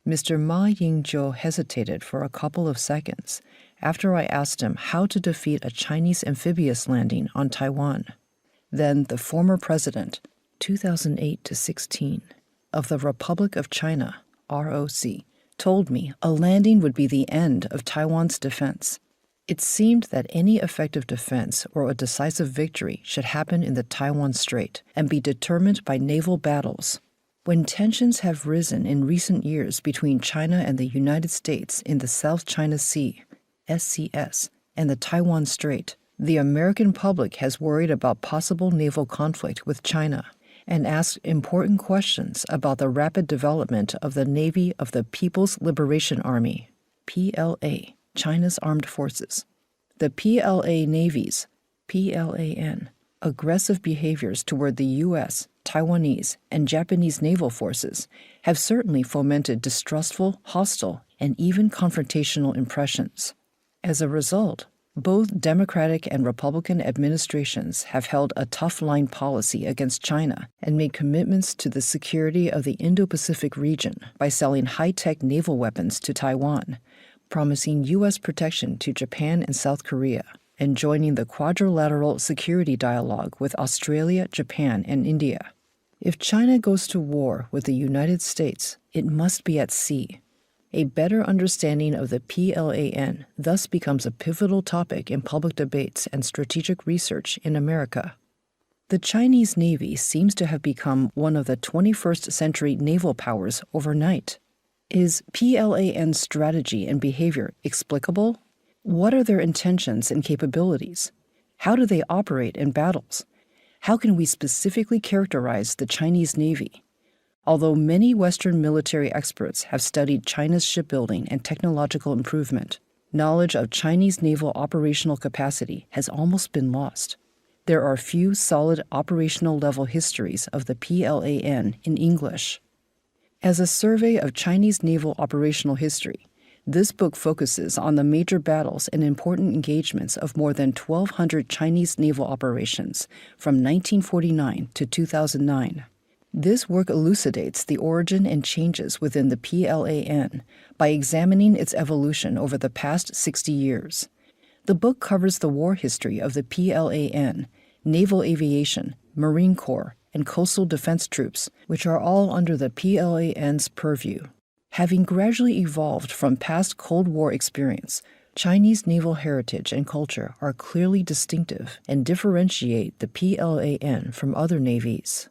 Mr. Ma Yingzhou hesitated for a couple of seconds after I asked him how to defeat a Chinese amphibious landing on Taiwan. Then the former president, 2008 to 16, of the Republic of China, ROC, told me a landing would be the end of Taiwan's defense. It seemed that any effective defense or a decisive victory should happen in the Taiwan Strait and be determined by naval battles. When tensions have risen in recent years between China and the United States in the South China Sea, SCS, and the Taiwan Strait, the American public has worried about possible naval conflict with China and asked important questions about the rapid development of the Navy of the People's Liberation Army, PLA, China's armed forces. The PLA Navy's, PLAN, aggressive behaviors toward the U.S., Taiwanese, and Japanese naval forces have certainly fomented distrustful, hostile, and even confrontational impressions. As a result, both Democratic and Republican administrations have held a tough-line policy against China and made commitments to the security of the Indo-Pacific region by selling high-tech naval weapons to Taiwan, promising U.S. protection to Japan and South Korea, and joining the quadrilateral security dialogue with Australia, Japan, and India. If China goes to war with the United States, it must be at sea. A better understanding of the PLAN thus becomes a pivotal topic in public debates and strategic research in America. The Chinese Navy seems to have become one of the 21st century naval powers overnight. Is PLAN's strategy and behavior explicable? What are their intentions and capabilities? How do they operate in battles? How can we specifically characterize the Chinese Navy? Although many Western military experts have studied China's shipbuilding and technological improvement, knowledge of Chinese naval operational capacity has almost been lost. There are few solid operational-level histories of the PLAN in English. As a survey of Chinese naval operational history, this book focuses on the major battles and important engagements of more than 1,200 Chinese naval operations from 1949 to 2009. This work elucidates the origin and changes within the PLAN by examining its evolution over the past 60 years. The book covers the war history of the PLAN, naval aviation, Marine Corps, and coastal defense troops, which are all under the PLAN's purview. Having gradually evolved from past Cold War experience, Chinese naval heritage and culture are clearly distinctive and differentiate the PLAN from other navies.